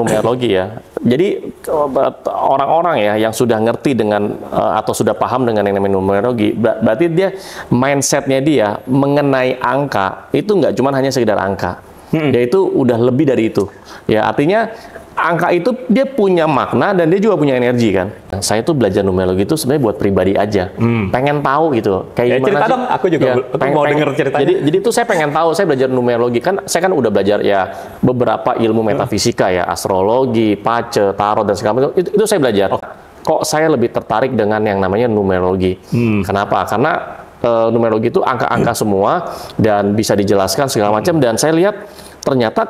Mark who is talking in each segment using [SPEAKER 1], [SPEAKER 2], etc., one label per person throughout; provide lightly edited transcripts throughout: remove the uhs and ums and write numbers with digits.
[SPEAKER 1] numerologi ya. Jadi orang-orang ya yang sudah ngerti dengan atau sudah paham dengan yang namanya numerologi, berarti dia mindsetnya dia mengenai angka itu nggak cuma hanya sekedar angka, yaitu udah lebih dari itu. Ya artinya angka itu dia punya makna dan dia juga punya energi kan. Saya tuh belajar numerologi itu sebenarnya buat pribadi aja, pengen tahu gitu kayak gimana
[SPEAKER 2] cerita
[SPEAKER 1] sih.
[SPEAKER 2] dong, aku juga mau denger ceritanya.
[SPEAKER 1] Jadi tuh saya pengen tahu, saya belajar numerologi kan, saya kan udah belajar ya beberapa ilmu metafisika ya, astrologi, pace, tarot dan segala macam itu saya belajar. Kok saya lebih tertarik dengan yang namanya numerologi? Kenapa? Karena numerologi itu angka-angka semua dan bisa dijelaskan segala macam, dan saya lihat ternyata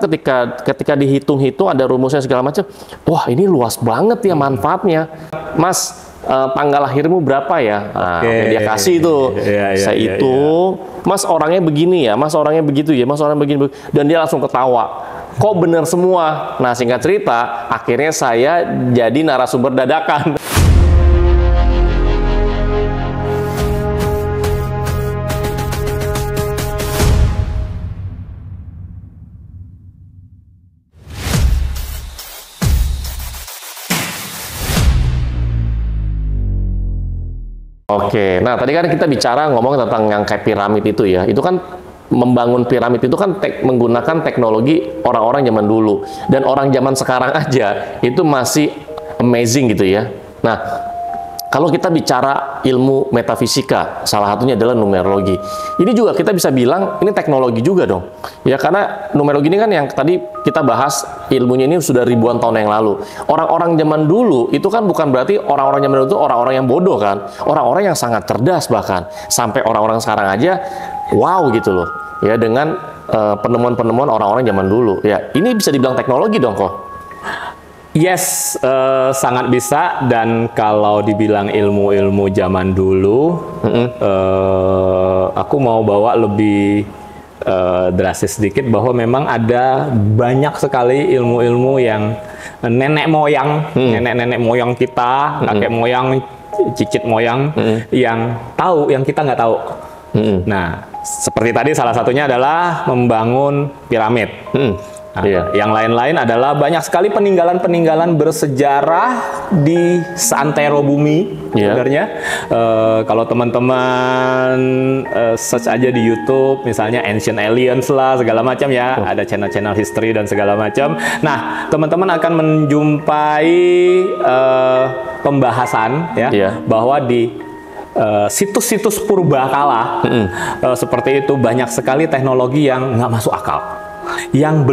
[SPEAKER 1] ketika dihitung-hitung ada rumusnya segala macam, wah ini luas banget ya manfaatnya. Mas, tanggal lahirmu berapa ya? Nah, dia kasih itu. Saya hitung, Mas orangnya begini ya, Mas orangnya begitu ya, Mas orangnya begini, dan dia langsung ketawa. Kok bener semua? Nah singkat cerita, akhirnya saya jadi narasumber dadakan. Oke, nah tadi kan kita bicara ngomong tentang yang kayak piramid itu ya, itu kan membangun piramid itu kan menggunakan teknologi orang-orang zaman dulu, dan orang zaman sekarang aja itu masih amazing gitu ya. Nah, kalau kita bicara ilmu metafisika, salah satunya adalah numerologi. Ini juga kita bisa bilang ini teknologi juga dong. Ya karena numerologi ini kan yang tadi kita bahas ilmunya ini sudah ribuan tahun yang lalu. Orang-orang zaman dulu itu kan bukan berarti orang-orang zaman dulu itu orang-orang yang bodoh kan. Orang-orang yang sangat cerdas bahkan. Sampai orang-orang sekarang aja wow gitu loh. Ya dengan penemuan-penemuan orang-orang zaman dulu. Ya ini bisa dibilang teknologi dong kok.
[SPEAKER 2] Yes, sangat bisa. Dan kalau dibilang ilmu-ilmu zaman dulu, aku mau bawa lebih drastis sedikit bahwa memang ada banyak sekali ilmu-ilmu yang nenek moyang kita, kakek moyang, cicit moyang yang tahu, yang kita nggak tahu. Nah, seperti tadi salah satunya adalah membangun piramid. Nah, yang lain-lain adalah banyak sekali peninggalan-peninggalan bersejarah di seantero bumi. Sebenarnya kalau teman-teman search aja di YouTube, misalnya Ancient Aliens lah segala macam ya, ada channel-channel history dan segala macam. Nah, teman-teman akan menjumpai pembahasan ya bahwa di situs-situs purbakala seperti itu banyak sekali teknologi yang nggak masuk akal, yang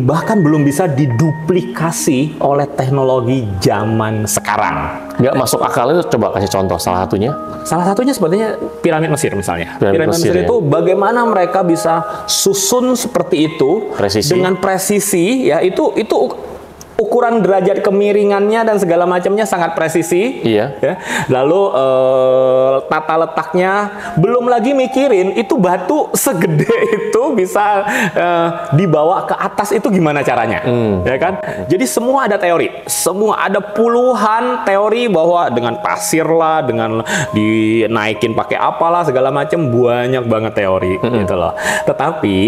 [SPEAKER 2] bahkan belum bisa diduplikasi oleh teknologi zaman sekarang.
[SPEAKER 1] Nggak masuk akal itu, coba kasih contoh salah satunya.
[SPEAKER 2] Salah satunya sepertinya piramid Mesir misalnya.
[SPEAKER 1] Piramid
[SPEAKER 2] Mesir
[SPEAKER 1] ya.
[SPEAKER 2] itu bagaimana mereka bisa susun seperti itu dengan presisi ya, itu ukuran derajat kemiringannya dan segala macamnya sangat presisi. Ya. Lalu tata letaknya, belum lagi mikirin itu batu segede itu bisa dibawa ke atas, itu gimana caranya, ya kan? Jadi semua ada teori, semua ada puluhan teori bahwa dengan pasir lah, dengan dinaikin pakai apalah segala macam, banyak banget teori gitu loh. Tetapi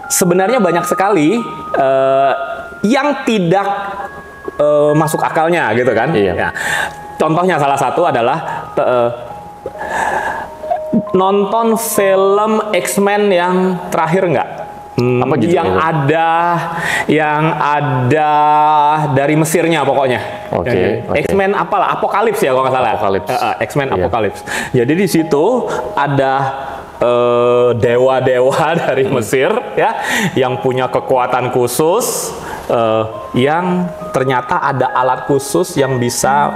[SPEAKER 2] sebenarnya banyak sekali yang tidak masuk akalnya gitu kan. Ya. Contohnya salah satu adalah nonton film X-Men yang terakhir nggak?
[SPEAKER 1] Apa
[SPEAKER 2] yang ada dari Mesirnya pokoknya. X-Men apalah, Apokalips ya kalau nggak salah. X-Men Apokalips. Jadi di situ ada dewa-dewa dari Mesir ya, yang punya kekuatan khusus, yang ternyata ada alat khusus yang bisa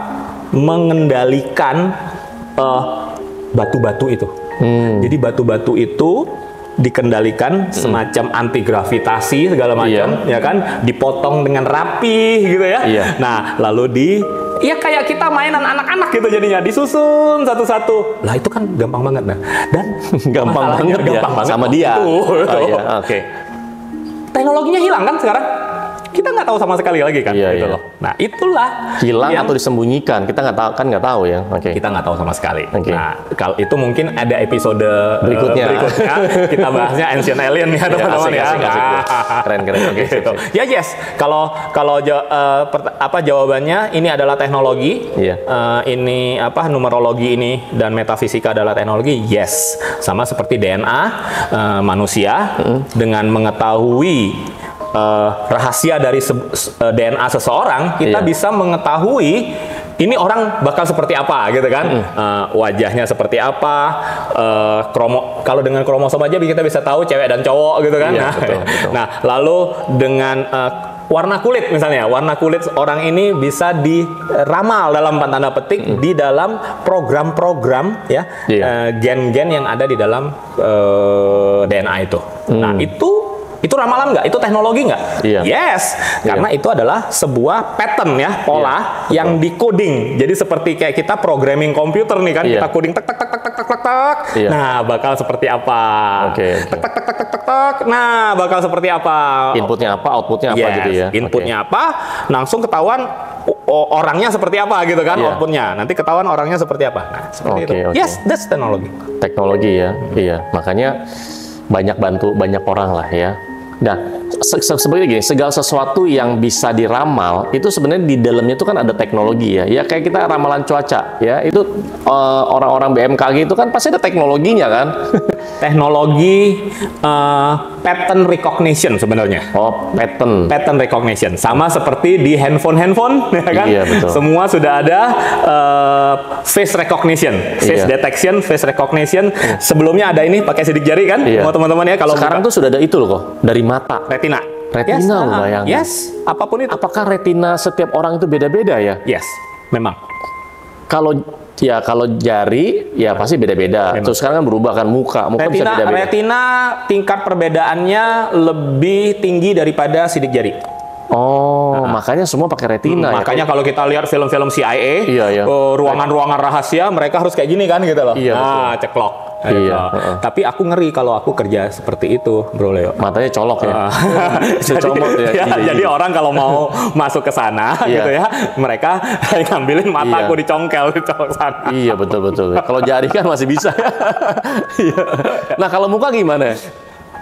[SPEAKER 2] mengendalikan batu-batu itu. Jadi batu-batu itu dikendalikan semacam anti gravitasi segala macam, ya kan, dipotong dengan rapi gitu ya. Nah, lalu kayak kita mainan anak-anak gitu, jadinya disusun satu-satu. Lah itu kan gampang banget, nah. Dan
[SPEAKER 1] gampang banget
[SPEAKER 2] banget
[SPEAKER 1] sama dia.
[SPEAKER 2] Teknologinya hilang kan sekarang. kita nggak tahu sama sekali lagi kan,
[SPEAKER 1] Iya,
[SPEAKER 2] gitu
[SPEAKER 1] iya.
[SPEAKER 2] loh. Nah, itulah
[SPEAKER 1] Hilang
[SPEAKER 2] yang
[SPEAKER 1] atau disembunyikan, kita nggak tahu ya. Oke.
[SPEAKER 2] kita nggak tahu sama sekali.
[SPEAKER 1] Oke.
[SPEAKER 2] Nah, kalau itu mungkin ada episode
[SPEAKER 1] Berikutnya.
[SPEAKER 2] kita bahasnya Ancient Alien ya teman-teman ya.
[SPEAKER 1] asik,
[SPEAKER 2] Nah,
[SPEAKER 1] Keren. Oke, sip,
[SPEAKER 2] gitu.
[SPEAKER 1] sip.
[SPEAKER 2] Ya yes, kalau jawabannya ini adalah teknologi.
[SPEAKER 1] Iya.
[SPEAKER 2] Ini numerologi ini dan metafisika adalah teknologi. Yes, sama seperti DNA manusia dengan mengetahui rahasia dari DNA seseorang, kita
[SPEAKER 1] Iya.
[SPEAKER 2] bisa mengetahui ini orang bakal seperti apa gitu kan, wajahnya seperti apa, kalau dengan kromosom aja kita bisa tahu cewek dan cowok gitu kan.
[SPEAKER 1] Iya,
[SPEAKER 2] Nah,
[SPEAKER 1] betul.
[SPEAKER 2] nah lalu dengan warna kulit misalnya, warna kulit orang ini bisa diramal dalam tanda petik di dalam program-program ya,
[SPEAKER 1] Iya.
[SPEAKER 2] gen-gen yang ada di dalam DNA itu. Nah itu ramalan nggak? Itu teknologi nggak?
[SPEAKER 1] Iya.
[SPEAKER 2] Yes, karena itu adalah sebuah pattern ya, pola
[SPEAKER 1] Iya,
[SPEAKER 2] yang di-coding. Jadi seperti kayak kita programming komputer nih kan,
[SPEAKER 1] Iya.
[SPEAKER 2] kita coding tak tak tak tak tak tak tak tak.
[SPEAKER 1] Iya.
[SPEAKER 2] Nah, bakal seperti apa?
[SPEAKER 1] Oke.
[SPEAKER 2] Tak tak tak tak tak tak tak. Nah, bakal seperti apa?
[SPEAKER 1] Inputnya apa, outputnya apa
[SPEAKER 2] Yes,
[SPEAKER 1] gitu ya.
[SPEAKER 2] inputnya apa, langsung ketahuan orangnya seperti apa gitu kan,
[SPEAKER 1] Iya.
[SPEAKER 2] outputnya. Nanti ketahuan orangnya seperti apa. Nah, seperti
[SPEAKER 1] Oke,
[SPEAKER 2] itu.
[SPEAKER 1] oke.
[SPEAKER 2] Yes, that's teknologi.
[SPEAKER 1] Teknologi ya, iya. Makanya banyak bantu banyak orang lah ya. Nah, sebenarnya gini, segala sesuatu yang bisa diramal itu sebenarnya di dalamnya itu kan ada teknologi ya. Ya kayak kita ramalan cuaca ya, itu orang-orang BMKG itu kan pasti ada teknologinya kan.
[SPEAKER 2] Teknologi pattern recognition sebenarnya.
[SPEAKER 1] Oh, pattern.
[SPEAKER 2] Pattern recognition sama seperti di handphone ya kan.
[SPEAKER 1] Iya, betul.
[SPEAKER 2] Semua sudah ada face recognition, face
[SPEAKER 1] Iya.
[SPEAKER 2] detection, face recognition. Sebelumnya ada ini pakai sidik jari kan,
[SPEAKER 1] Iya.
[SPEAKER 2] mau teman-teman ya kalau
[SPEAKER 1] Sekarang tuh sudah ada itu loh kok, dari mata.
[SPEAKER 2] retina.
[SPEAKER 1] Retina loh, bayangin.
[SPEAKER 2] Yes, apapun itu.
[SPEAKER 1] Apakah retina setiap orang itu beda-beda ya?
[SPEAKER 2] Yes, memang.
[SPEAKER 1] Kalau jari ya pasti beda-beda.
[SPEAKER 2] Memang.
[SPEAKER 1] Terus sekarang kan berubah kan muka bisa beda-beda.
[SPEAKER 2] Retina tingkat perbedaannya lebih tinggi daripada sidik jari.
[SPEAKER 1] Oh, makanya semua pakai retina ya.
[SPEAKER 2] Makanya kalau kita lihat film-film CIA,
[SPEAKER 1] Iya, iya.
[SPEAKER 2] ruangan-ruangan rahasia, mereka harus kayak gini kan gitu loh.
[SPEAKER 1] Iya,
[SPEAKER 2] nah, ceklok.
[SPEAKER 1] Iya,
[SPEAKER 2] Gitu.
[SPEAKER 1] heeh.
[SPEAKER 2] Tapi aku ngeri kalau aku kerja seperti itu, Bro Leo.
[SPEAKER 1] Matanya colok ya. Secomot ya.
[SPEAKER 2] Ya,
[SPEAKER 1] Iya,
[SPEAKER 2] jadi
[SPEAKER 1] iya.
[SPEAKER 2] orang kalau mau masuk ke sana
[SPEAKER 1] Iya.
[SPEAKER 2] gitu ya, mereka ngambilin mataku
[SPEAKER 1] Iya.
[SPEAKER 2] dicongkel sana.
[SPEAKER 1] Iya, betul. Kalau jari kan masih bisa. Iya. Nah, kalau muka gimana?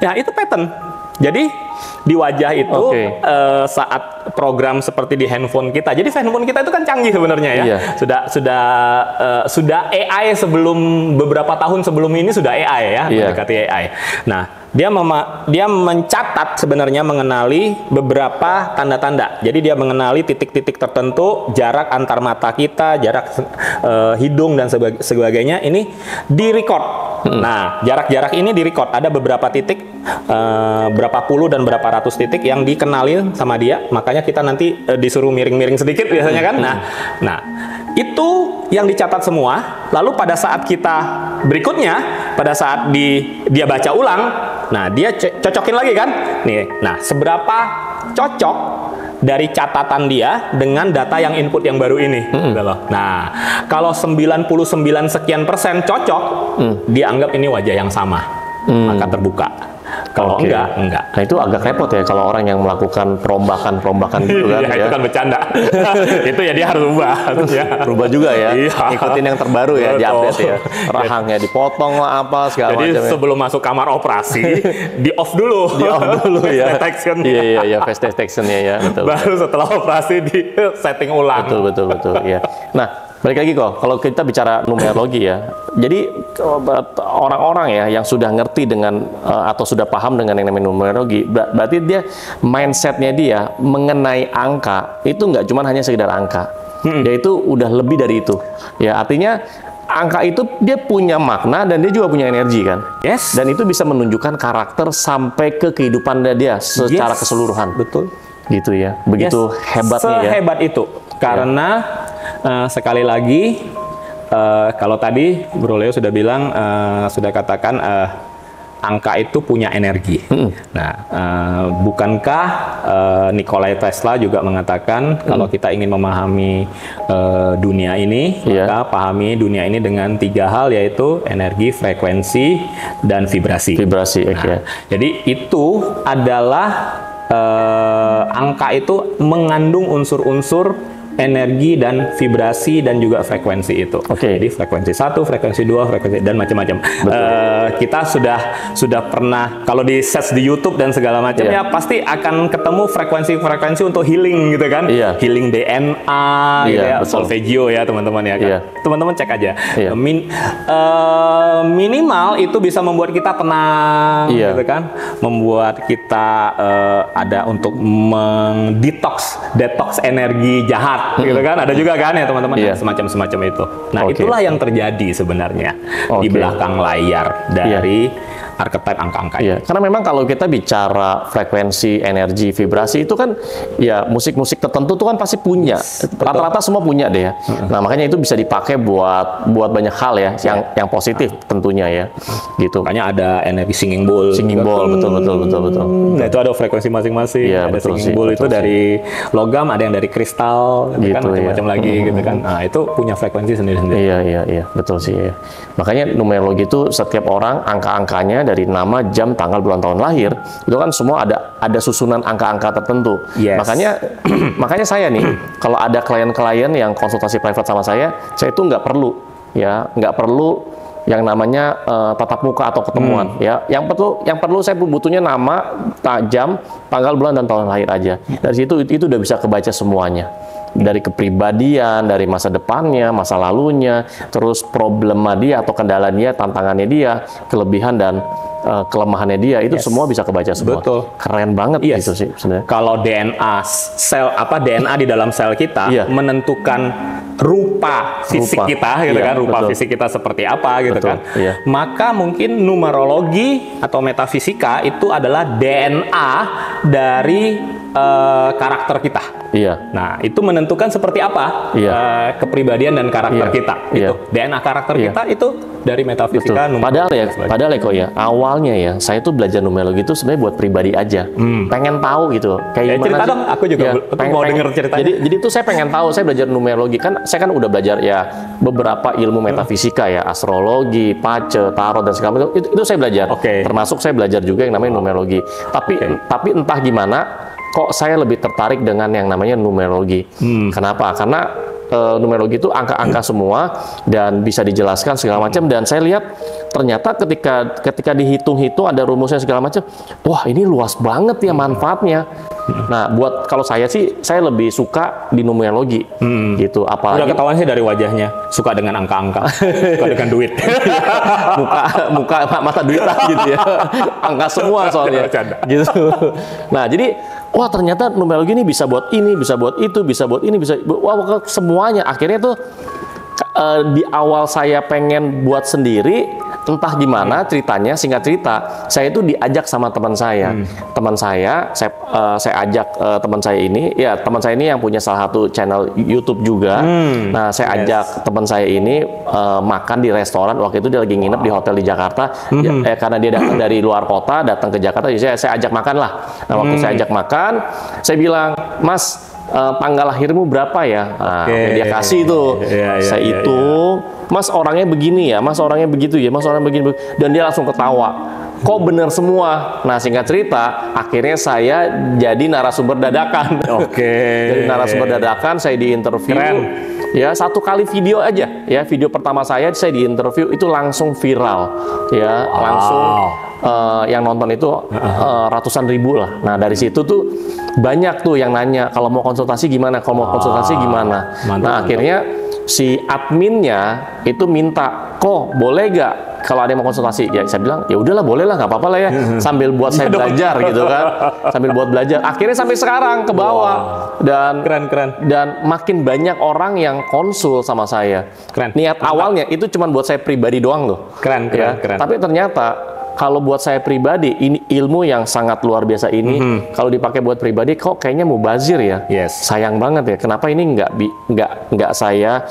[SPEAKER 2] Ya, itu pattern. Jadi di wajah itu
[SPEAKER 1] Oke.
[SPEAKER 2] saat program seperti di handphone kita. Jadi handphone kita itu kan canggih sebenarnya ya.
[SPEAKER 1] Iya.
[SPEAKER 2] Sudah AI sebelum beberapa tahun sebelum ini sudah AI ya,
[SPEAKER 1] Iya.
[SPEAKER 2] mendekati AI. Nah, dia mencatat sebenarnya mengenali beberapa tanda-tanda. Jadi dia mengenali titik-titik tertentu, jarak antar mata kita, jarak hidung dan sebagainya ini di-record. Nah, jarak-jarak ini di-record. Ada beberapa titik, berapa puluh dan berapa ratus titik yang dikenalin sama dia. Makanya kita nanti disuruh miring-miring sedikit biasanya kan. Nah, itu yang dicatat semua. Lalu pada saat kita berikutnya, pada saat dia baca ulang, nah dia cocokin lagi kan. Nih, nah seberapa cocok dari catatan dia dengan data yang input yang baru ini. Gitu loh. Nah, kalau 99 sekian persen cocok, dia anggap ini wajah yang sama, maka terbuka. Kalau
[SPEAKER 1] Oke.
[SPEAKER 2] enggak.
[SPEAKER 1] Nah, itu agak repot ya kalau orang yang melakukan perombakan gitu kan
[SPEAKER 2] Ya,
[SPEAKER 1] ya.
[SPEAKER 2] itu kan bercanda. Itu ya dia harus ubah. Ya.
[SPEAKER 1] Berubah juga ya.
[SPEAKER 2] Iya.
[SPEAKER 1] Ikutin yang terbaru ya,
[SPEAKER 2] Betul.
[SPEAKER 1] diupdate ya. Rahangnya dipotong lah apa segala
[SPEAKER 2] Jadi
[SPEAKER 1] macam ya.
[SPEAKER 2] sebelum masuk kamar operasi, di off dulu.
[SPEAKER 1] Di off dulu ya.
[SPEAKER 2] Face detection.
[SPEAKER 1] Iya, face detection ya, betul.
[SPEAKER 2] Baru setelah operasi di setting ulang.
[SPEAKER 1] Betul ya. Nah, balik lagi kok, kalau kita bicara numerologi ya, jadi orang-orang ya yang sudah ngerti dengan atau sudah paham dengan yang namanya numerologi, berarti dia mindsetnya dia mengenai angka itu nggak cuma hanya sekedar angka, yaitu udah lebih dari itu. Ya artinya angka itu dia punya makna dan dia juga punya energi kan.
[SPEAKER 2] Yes.
[SPEAKER 1] Dan itu bisa menunjukkan karakter sampai ke kehidupan dia secara
[SPEAKER 2] Yes.
[SPEAKER 1] keseluruhan.
[SPEAKER 2] Betul.
[SPEAKER 1] Gitu ya, begitu
[SPEAKER 2] Yes.
[SPEAKER 1] hebatnya ya.
[SPEAKER 2] Sehebat itu. Karena sekali lagi kalau tadi Bro Leo sudah bilang, sudah katakan angka itu punya energi. Nah, bukankah Nikola Tesla juga mengatakan kalau kita ingin memahami dunia ini,
[SPEAKER 1] Iya.
[SPEAKER 2] maka pahami dunia ini dengan 3 hal, yaitu energi, frekuensi, dan vibrasi.
[SPEAKER 1] Vibrasi,
[SPEAKER 2] Nah,
[SPEAKER 1] oke.
[SPEAKER 2] jadi itu adalah angka itu mengandung unsur-unsur energi dan vibrasi dan juga frekuensi itu.
[SPEAKER 1] Oke.
[SPEAKER 2] Jadi frekuensi 1, frekuensi 2, frekuensi dan macam-macam. Kita sudah pernah kalau di search di YouTube dan segala macam
[SPEAKER 1] Iya.
[SPEAKER 2] ya pasti akan ketemu frekuensi-frekuensi untuk healing gitu kan.
[SPEAKER 1] Iya.
[SPEAKER 2] Healing DNA gitu
[SPEAKER 1] Iya,
[SPEAKER 2] ya,
[SPEAKER 1] betul.
[SPEAKER 2] solfeggio ya teman-teman ya kan.
[SPEAKER 1] Iya.
[SPEAKER 2] Teman-teman cek aja.
[SPEAKER 1] Iya.
[SPEAKER 2] Minimal itu bisa membuat kita tenang
[SPEAKER 1] Iya.
[SPEAKER 2] gitu kan. Membuat kita ada untuk detox energi jahat gitu kan, ada juga kan ya teman-teman,
[SPEAKER 1] Iya.
[SPEAKER 2] semacam itu. Nah,
[SPEAKER 1] Oke.
[SPEAKER 2] itulah yang terjadi sebenarnya di
[SPEAKER 1] Oke.
[SPEAKER 2] belakang layar dari archetype angka-angka.
[SPEAKER 1] Iya, karena memang kalau kita bicara frekuensi, energi, vibrasi itu kan ya musik-musik tertentu tuh kan pasti punya. Rata-rata semua punya deh ya. Nah, makanya itu bisa dipakai buat banyak hal ya, yang positif tentunya ya. Gitu.
[SPEAKER 2] Makanya ada energi singing bowl.
[SPEAKER 1] Singing bowl, betul.
[SPEAKER 2] Nah, itu ada frekuensi masing-masing.
[SPEAKER 1] Iya,
[SPEAKER 2] Ada
[SPEAKER 1] betul
[SPEAKER 2] singing
[SPEAKER 1] sih,
[SPEAKER 2] bowl
[SPEAKER 1] betul
[SPEAKER 2] itu
[SPEAKER 1] sih.
[SPEAKER 2] dari logam, ada yang dari kristal, gitu kan,
[SPEAKER 1] Gitu,
[SPEAKER 2] macam-macam
[SPEAKER 1] ya.
[SPEAKER 2] lagi gitu kan. Nah, itu punya frekuensi sendiri-sendiri.
[SPEAKER 1] Iya, betul sih ya. Makanya numerologi itu setiap orang angka-angkanya dari nama, jam, tanggal, bulan, tahun lahir itu kan semua ada susunan angka-angka tertentu.
[SPEAKER 2] Yes.
[SPEAKER 1] Makanya saya nih kalau ada klien-klien yang konsultasi private sama saya itu nggak perlu yang namanya tatap muka atau ketemuan ya. Yang perlu saya butuhnya nama, jam, tanggal, bulan, dan tahun lahir aja. Dari situ itu udah bisa kebaca semuanya. Dari kepribadian, dari masa depannya, masa lalunya, terus problema dia atau kendala dia, tantangannya dia, kelebihan dan kelemahannya dia, itu semua bisa kebaca semua.
[SPEAKER 2] Betul.
[SPEAKER 1] Keren banget gitu sih sebenarnya.
[SPEAKER 2] Kalau DNA di dalam sel kita
[SPEAKER 1] Iya.
[SPEAKER 2] menentukan rupa fisik
[SPEAKER 1] Rupa.
[SPEAKER 2] kita gitu
[SPEAKER 1] Iya,
[SPEAKER 2] kan, rupa
[SPEAKER 1] betul.
[SPEAKER 2] fisik kita seperti apa gitu
[SPEAKER 1] Betul,
[SPEAKER 2] kan.
[SPEAKER 1] iya.
[SPEAKER 2] Maka mungkin numerologi atau metafisika itu adalah DNA dari karakter kita.
[SPEAKER 1] Iya.
[SPEAKER 2] Nah, itu menentukan seperti apa kepribadian dan karakter
[SPEAKER 1] Iya.
[SPEAKER 2] kita.
[SPEAKER 1] Iya.
[SPEAKER 2] Itu DNA karakter
[SPEAKER 1] Iya.
[SPEAKER 2] kita itu dari metafisika.
[SPEAKER 1] Betul. Padahal ya kok ya, awalnya ya, saya tuh belajar numerologi itu sebenarnya buat pribadi aja. Pengen tahu gitu. Kayak gimana
[SPEAKER 2] cerita
[SPEAKER 1] sih?
[SPEAKER 2] dong, aku juga mau denger ceritanya.
[SPEAKER 1] Jadi tuh saya pengen tahu, saya belajar numerologi. Kan saya kan udah belajar ya beberapa ilmu metafisika ya, astrologi, pace, tarot dan segala macam. Itu saya belajar.
[SPEAKER 2] Oke.
[SPEAKER 1] Termasuk saya belajar juga yang namanya numerologi. Tapi entah gimana kok saya lebih tertarik dengan yang namanya numerologi. Kenapa? Karena numerologi itu angka-angka semua dan bisa dijelaskan segala macam, dan saya lihat ternyata ketika dihitung-hitung ada rumusnya segala macam, wah ini luas banget ya manfaatnya. Nah, buat kalau saya sih saya lebih suka di numerologi gitu,
[SPEAKER 2] Udah
[SPEAKER 1] apalagi
[SPEAKER 2] ketahuan sih dari wajahnya, suka dengan angka-angka, suka dengan duit.
[SPEAKER 1] muka mata duit lah gitu ya. Angka semua soalnya.
[SPEAKER 2] Bercanda.
[SPEAKER 1] Gitu. Nah, jadi wah ternyata numerologi ini bisa buat ini, bisa buat itu, bisa buat ini, bisa wah semuanya. Akhirnya tuh di awal saya pengen buat sendiri, entah gimana ceritanya, singkat cerita, saya itu diajak sama teman saya. Teman saya ajak teman saya ini yang punya salah satu channel YouTube juga. Nah, saya ajak teman saya ini makan di restoran. Waktu itu dia lagi nginep di hotel di Jakarta. Karena dia datang dari luar kota, datang ke Jakarta, jadi saya ajak makan lah. Nah, waktu saya ajak makan, saya bilang, "Mas, tanggal lahirmu berapa ya?" Nah, dia kasih itu. Saya hitung, "Mas orangnya begini ya, Mas orangnya begitu ya, Mas orangnya begini." Dan dia langsung ketawa. Kok bener semua? Nah, singkat cerita, akhirnya saya jadi narasumber dadakan. Jadi narasumber dadakan, saya diinterview.
[SPEAKER 2] Keren.
[SPEAKER 1] Ya, 1 kali video aja. Ya, video pertama saya diinterview itu langsung viral. Ya, langsung yang nonton itu ratusan ribu lah. Nah, dari situ tuh banyak tuh yang nanya, kalau mau konsultasi gimana?
[SPEAKER 2] Mantap.
[SPEAKER 1] Nah, akhirnya si adminnya itu minta, "Kok boleh gak kalau ada yang mau konsultasi?" Ya, saya bilang, "Ya udahlah, boleh lah, nggak apa-apa lah ya." Sambil buat saya belajar gitu kan. Sambil buat belajar. Akhirnya sampai sekarang ke bawah. Dan
[SPEAKER 2] Keren.
[SPEAKER 1] dan makin banyak orang yang konsul sama saya.
[SPEAKER 2] Keren.
[SPEAKER 1] Niat awalnya itu cuma buat saya pribadi doang loh.
[SPEAKER 2] Keren.
[SPEAKER 1] Tapi ternyata kalau buat saya pribadi, ini ilmu yang sangat luar biasa ini, kalau dipakai buat pribadi, kok kayaknya mubazir ya.
[SPEAKER 2] Yes.
[SPEAKER 1] Sayang banget ya. Kenapa ini nggak saya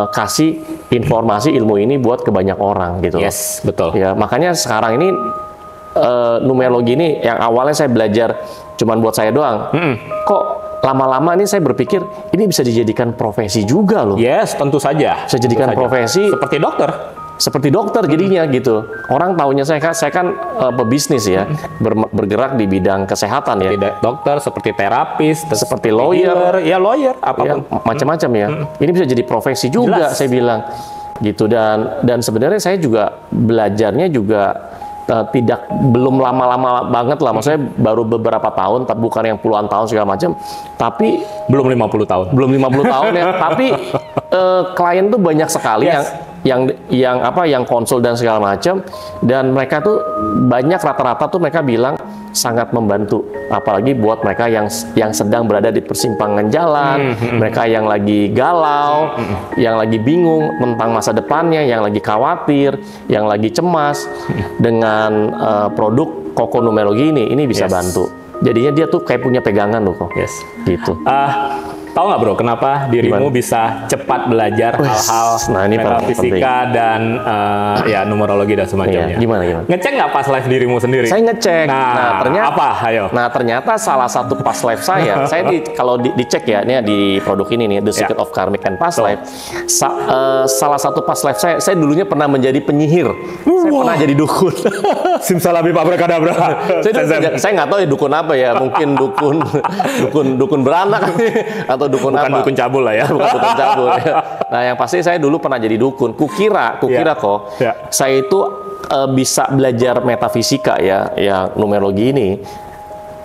[SPEAKER 1] kasih informasi ilmu ini buat ke banyak orang gitu.
[SPEAKER 2] Yes, betul.
[SPEAKER 1] Ya, makanya sekarang ini numerologi ini yang awalnya saya belajar cuman buat saya doang. Kok lama-lama ini saya berpikir ini bisa dijadikan profesi juga loh.
[SPEAKER 2] Yes, tentu saja.
[SPEAKER 1] Bisa jadikan profesi.
[SPEAKER 2] Seperti dokter.
[SPEAKER 1] seperti dokter jadinya gitu. Orang taunya saya kan pebisnis ya, bergerak di bidang kesehatan ya.
[SPEAKER 2] Tidak dokter, seperti terapis,
[SPEAKER 1] Seperti lawyer,
[SPEAKER 2] ya lawyer,
[SPEAKER 1] ya,
[SPEAKER 2] apapun.
[SPEAKER 1] macam-macam ya. Ini bisa jadi profesi juga,
[SPEAKER 2] Jelas.
[SPEAKER 1] saya bilang gitu. Dan sebenarnya saya juga belajarnya juga belum lama-lama banget lah, maksudnya baru beberapa tahun, tapi bukan yang puluhan tahun segala macam, tapi
[SPEAKER 2] Belum 50 tahun.
[SPEAKER 1] belum 50 tahun ya, tapi klien tuh banyak sekali
[SPEAKER 2] Yes.
[SPEAKER 1] yang konsul dan segala macam, dan mereka tuh banyak, rata-rata tuh mereka bilang sangat membantu, apalagi buat mereka yang sedang berada di persimpangan jalan, mereka yang lagi galau, yang lagi bingung tentang masa depannya, yang lagi khawatir, yang lagi cemas. Dengan produk Koko Numerologi ini bisa
[SPEAKER 2] Yes.
[SPEAKER 1] bantu. Jadinya dia tuh kayak punya pegangan loh kok.
[SPEAKER 2] Yes.
[SPEAKER 1] Gitu.
[SPEAKER 2] Tahu nggak bro, kenapa dirimu bisa cepat belajar hal-hal
[SPEAKER 1] nah ini
[SPEAKER 2] metafisika dan ya numerologi dan semacamnya?
[SPEAKER 1] Iya, gimana?
[SPEAKER 2] Ngecek nggak pas live dirimu sendiri?
[SPEAKER 1] Saya ngecek.
[SPEAKER 2] Nah,
[SPEAKER 1] ternyata
[SPEAKER 2] apa? Ayo.
[SPEAKER 1] Nah, ternyata salah satu past life saya kalau dicek ya, ini di produk ini nih, The Secret of Karmic and Past Life. Salah satu past life saya dulunya pernah menjadi penyihir. Saya pernah jadi dukun.
[SPEAKER 2] Simsalabim abrakadabra.
[SPEAKER 1] Saya nggak tahu ya dukun apa ya, mungkin dukun beranak atau dukun
[SPEAKER 2] Bukan
[SPEAKER 1] apa?
[SPEAKER 2] dukun cabul lah ya.
[SPEAKER 1] Bukan dukun cabul. Nah, yang pasti saya dulu pernah jadi dukun. Kukira kok saya itu bisa belajar metafisika ya, numerologi ini.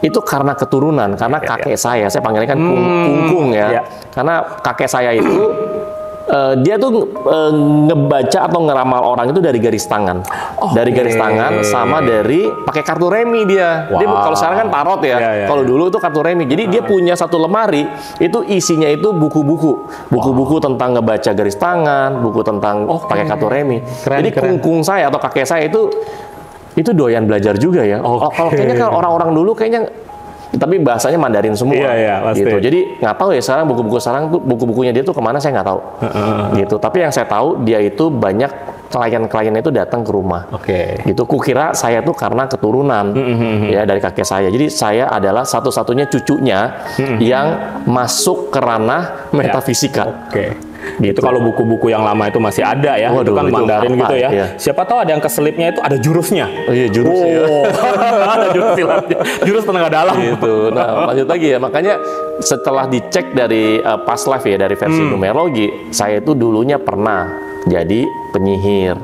[SPEAKER 1] Itu karena keturunan, karena kakek saya panggilnya kan kungkung ya. Karena kakek saya itu dia tuh ngebaca atau ngeramal orang itu dari garis tangan. Dari garis tangan sama dari pakai kartu remi dia. Dia kalau sekarang kan tarot ya. Kalau dulu itu kartu remi. Jadi dia punya satu lemari, itu isinya itu buku-buku tentang ngebaca garis tangan, buku tentang pakai kartu remi. Jadi kungkung saya atau kakek saya itu doyan belajar juga ya. Kalau kayaknya kan orang-orang dulu kayaknya, tapi bahasanya Mandarin semua,
[SPEAKER 2] pasti.
[SPEAKER 1] gitu. Jadi nggak tahu ya sekarang buku-bukunya dia tuh kemana, saya nggak tahu, gitu. Tapi yang saya tahu dia itu banyak klien-kliennya itu datang ke rumah, gitu. Kukira saya tuh karena keturunan ya dari kakek saya. Jadi saya adalah satu-satunya cucunya yang masuk ke ranah metafisika.
[SPEAKER 2] Gitu. Itu kalau buku-buku yang lama itu masih ada ya, itu kan Mandarin gitu ya. Siapa tahu ada yang keselipnya itu ada jurusnya.
[SPEAKER 1] Oh iya, jurus ya.
[SPEAKER 2] Ada jurus silatnya. Jurus tenaga dalam.
[SPEAKER 1] Gitu. Nah, lanjut lagi ya. Makanya setelah dicek dari past life ya, dari versi numerologi, saya itu dulunya pernah jadi penyihir.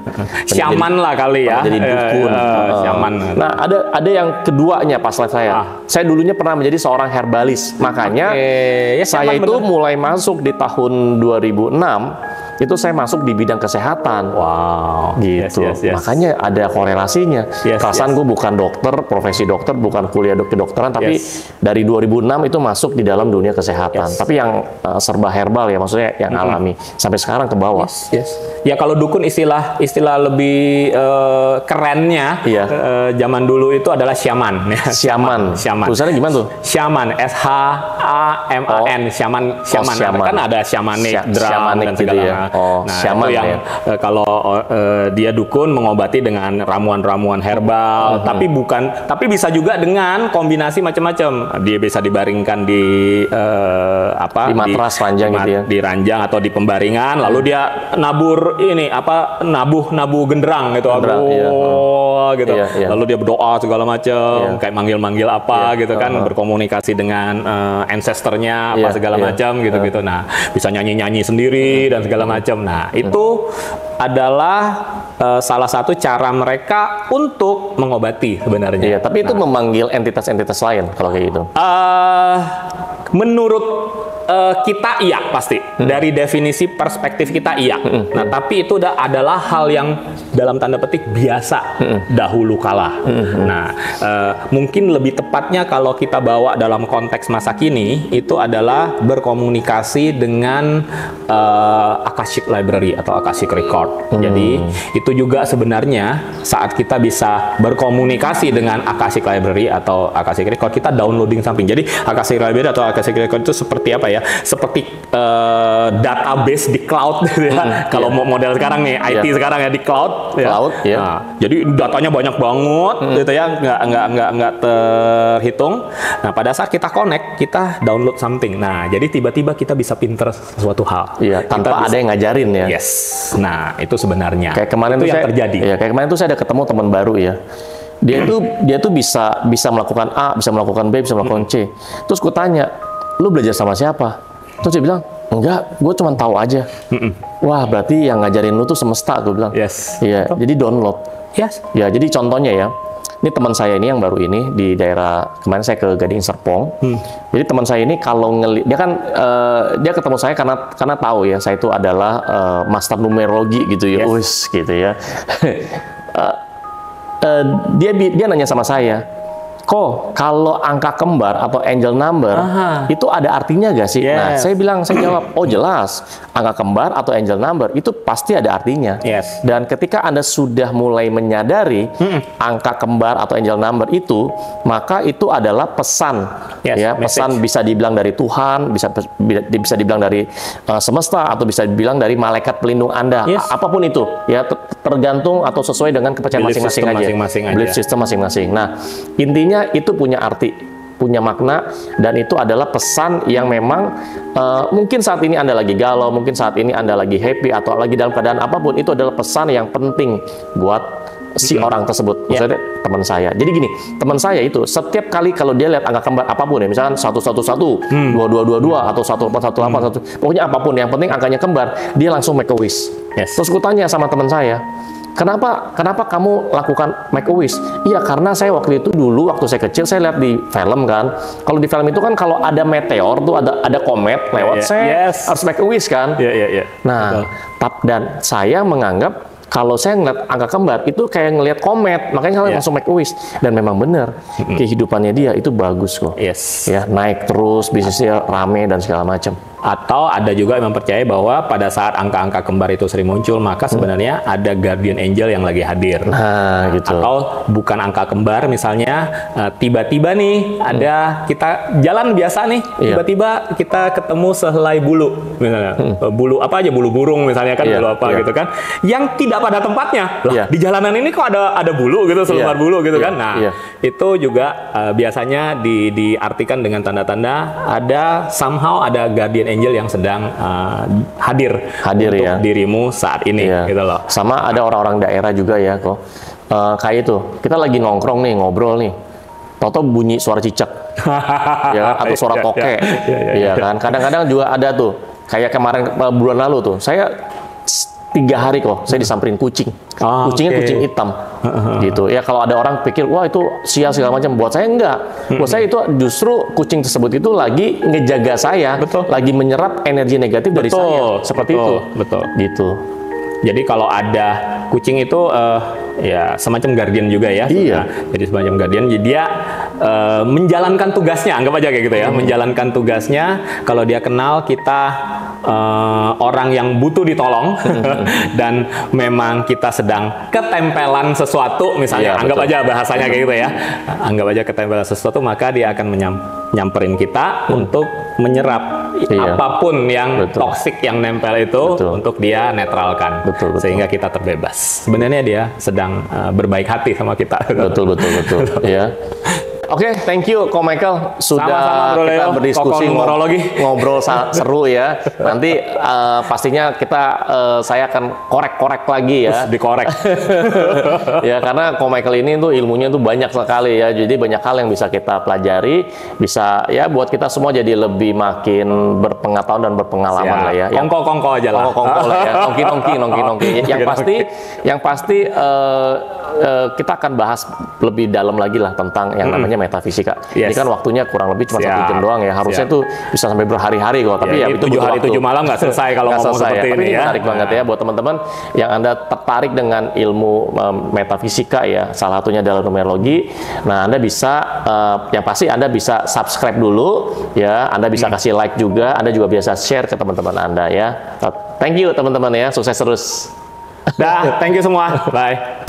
[SPEAKER 2] Syaman lah kali ya.
[SPEAKER 1] Jadi dukun.
[SPEAKER 2] Syaman.
[SPEAKER 1] Nah, ada yang keduanya past life saya. Saya dulunya pernah menjadi seorang herbalis. Makanya saya itu mulai masuk di tahun 2006, itu saya masuk di bidang kesehatan.
[SPEAKER 2] Wow.
[SPEAKER 1] Gitu. Makanya ada korelasinya. Perasaan gue bukan dokter, profesi dokter, bukan kuliah kedokteran, tapi dari 2006 itu masuk di dalam dunia kesehatan. Tapi yang serba herbal ya, maksudnya yang alami. Sampai sekarang ke bawah.
[SPEAKER 2] Ya kalau dukun istilah lebih kerennya zaman dulu itu adalah syaman.
[SPEAKER 1] Syaman. Tulisannya gimana tuh?
[SPEAKER 2] Syaman, SHAMAN, syaman. Kan ada shamanik, drum dan segala macam. Nah,
[SPEAKER 1] syaman
[SPEAKER 2] itu yang kalau dia dukun mengobati dengan ramuan-ramuan herbal, tapi bisa juga dengan kombinasi macam-macam. Dia bisa dibaringkan di
[SPEAKER 1] di matras ranjang gitu ya.
[SPEAKER 2] Di ranjang atau di pembaringan, lalu dia nabur nabu genderang gitu. Gitu. Lalu dia berdoa segala macam, kayak manggil-manggil apa gitu kan, berkomunikasi dengan ancestornya apa segala macam gitu-gitu. Nah, bisa nyanyi-nyanyi sendiri dan segala macam. Nah, itu adalah salah satu cara mereka untuk mengobati sebenarnya.
[SPEAKER 1] Tapi itu memanggil entitas-entitas lain kalau kayak gitu.
[SPEAKER 2] Menurut kita iya pasti. Dari definisi perspektif kita iya. Nah, tapi itu adalah hal yang dalam tanda petik biasa dahulu kala. Nah, mungkin lebih tepatnya kalau kita bawa dalam konteks masa kini, itu adalah berkomunikasi dengan Akashic Library atau Akashic Record. Jadi, itu juga sebenarnya saat kita bisa berkomunikasi dengan Akashic Library atau Akashic Record, kita downloading something. Jadi, Akashic Library atau Akashic Record itu seperti apa ya? ya, seperti database di cloud gitu ya. Kalau model sekarang nih, IT sekarang ya di cloud.
[SPEAKER 1] Cloud, ya.
[SPEAKER 2] Nah, jadi datanya banyak banget gitu ya, nggak terhitung. Nah, pada saat kita connect, kita download something. Nah, jadi tiba-tiba kita bisa pinter sesuatu hal.
[SPEAKER 1] Iya, tanpa ada yang ngajarin ya.
[SPEAKER 2] Yes. Nah, itu sebenarnya.
[SPEAKER 1] Kayak kemarin
[SPEAKER 2] itu
[SPEAKER 1] tuh
[SPEAKER 2] yang terjadi.
[SPEAKER 1] Iya, kayak kemarin tuh saya ada ketemu teman baru ya. Dia tuh bisa melakukan A, bisa melakukan B, bisa melakukan C. Terus gue tanya, lu belajar sama siapa? Terus dia bilang, enggak, gue cuma tahu aja. Wah, berarti yang ngajarin lu tuh semesta, gue bilang.
[SPEAKER 2] Yes.
[SPEAKER 1] Iya, jadi download.
[SPEAKER 2] Yes.
[SPEAKER 1] Ya, jadi contohnya ya. Ini teman saya ini yang baru ini di daerah, kemarin saya ke Gading Serpong. Jadi teman saya ini kalau dia kan dia ketemu saya karena tahu ya saya itu adalah master numerologi gitu ya, gitu ya. Dia nanya sama saya, kok kalau angka kembar atau angel number itu ada artinya gak sih? Nah, saya jawab, oh jelas, angka kembar atau angel number itu pasti ada artinya. Dan ketika Anda sudah mulai menyadari angka kembar atau angel number itu, maka itu adalah pesan, ya, pesan bisa dibilang dari Tuhan, bisa dibilang dari semesta, atau bisa dibilang dari malaikat pelindung Anda, apapun itu, ya tergantung atau sesuai dengan kepercayaan masing-masing aja. Belief system masing-masing. Nah, intinya itu punya arti, punya makna, dan itu adalah pesan yang memang mungkin saat ini Anda lagi galau, mungkin saat ini Anda lagi happy, atau lagi dalam keadaan apapun, itu adalah pesan yang penting buat si orang tersebut, maksudnya teman saya. Jadi gini, teman saya itu setiap kali kalau dia lihat angka kembar apapun ya, misalkan 111, 2222 atau 1418, pokoknya apapun, yang penting angkanya kembar, dia langsung make a wish. Terus gue tanya sama teman saya, Kenapa kamu lakukan make a wish? Iya, karena saya waktu itu dulu waktu saya kecil saya lihat di film kan. Kalau di film itu kan kalau ada meteor tuh ada komet lewat, saya harus make a wish kan. Nah, dan saya menganggap kalau saya ngeliat angka kembar itu kayak ngelihat komet, makanya saya langsung make a wish. Dan memang benar, kehidupannya dia itu bagus kok. Ya, naik terus, bisnisnya rame dan segala macam.
[SPEAKER 2] Atau ada juga yang mempercayai bahwa pada saat angka-angka kembar itu sering muncul, maka sebenarnya ada guardian angel yang lagi hadir.
[SPEAKER 1] Nah, gitu.
[SPEAKER 2] Atau bukan angka kembar, misalnya tiba-tiba nih ada kita jalan biasa nih, tiba-tiba kita ketemu sehelai bulu, misalnya bulu apa aja, bulu burung misalnya kan, bulu apa gitu kan, yang tidak pada tempatnya. Lah, di jalanan ini kok ada bulu gitu, selembar bulu gitu kan. Nah, itu juga biasanya diartikan dengan tanda-tanda somehow ada guardian angel yang sedang hadir untuk dirimu saat ini, gitu loh.
[SPEAKER 1] Sama ada orang-orang daerah juga ya kok, kayak itu kita lagi nongkrong nih, ngobrol nih, tau-tau bunyi suara cicak, ya kan? Atau suara tokek, ya kan. Kadang-kadang juga ada tuh, kayak kemarin bulan lalu tuh, saya 3 hari kok saya disamperin kucing. Kucingnya kucing hitam gitu ya. Kalau ada orang pikir wah itu sial segala macam, buat saya enggak. Buat saya itu justru kucing tersebut itu lagi ngejaga saya, lagi menyerap energi negatif dari saya, seperti itu. Gitu.
[SPEAKER 2] Jadi kalau ada kucing itu ya semacam guardian juga ya. Nah, jadi semacam guardian. Jadi dia menjalankan tugasnya, anggap aja kayak gitu ya. Menjalankan tugasnya. Kalau dia kenal kita orang yang butuh ditolong dan memang kita sedang ketempelan sesuatu, misalnya anggap aja bahasanya kayak gitu ya. Anggap aja ketempelan sesuatu, maka dia akan nyamperin kita untuk menyerap apapun yang toksik yang nempel itu untuk dia netralkan, sehingga kita terbebas. Sebenarnya dia sedang berbaik hati sama kita.
[SPEAKER 1] Betul. Ya. Oke, thank you Ko Michael sudah kita berdiskusi ngobrol seru ya. Nanti pastinya saya akan korek lagi ya.
[SPEAKER 2] Dikorek.
[SPEAKER 1] Ya, karena Ko Michael ini tuh ilmunya tuh banyak sekali ya. Jadi banyak hal yang bisa kita pelajari, bisa ya buat kita semua jadi lebih makin berpengetahuan dan berpengalaman lah ya.
[SPEAKER 2] Kongko aja lah.
[SPEAKER 1] Kongko lah ya. Nongki. Yang pasti kita akan bahas lebih dalam lagi lah tentang yang namanya metafisika. Ini kan waktunya kurang lebih cuma 1 jam doang ya. Harusnya tuh bisa sampai berhari-hari kok. Tapi ya itu
[SPEAKER 2] 7 hari 7 malam nggak selesai kalau ngomong seperti ini ya.
[SPEAKER 1] Menarik banget ya buat teman-teman yang Anda tertarik dengan ilmu metafisika ya. Salah satunya adalah numerologi. Nah, Anda bisa yang pasti Anda bisa subscribe dulu ya. Anda bisa kasih like juga. Anda juga bisa share ke teman-teman Anda ya. Thank you teman-teman ya. Sukses terus.
[SPEAKER 2] Dah, thank you semua. Bye.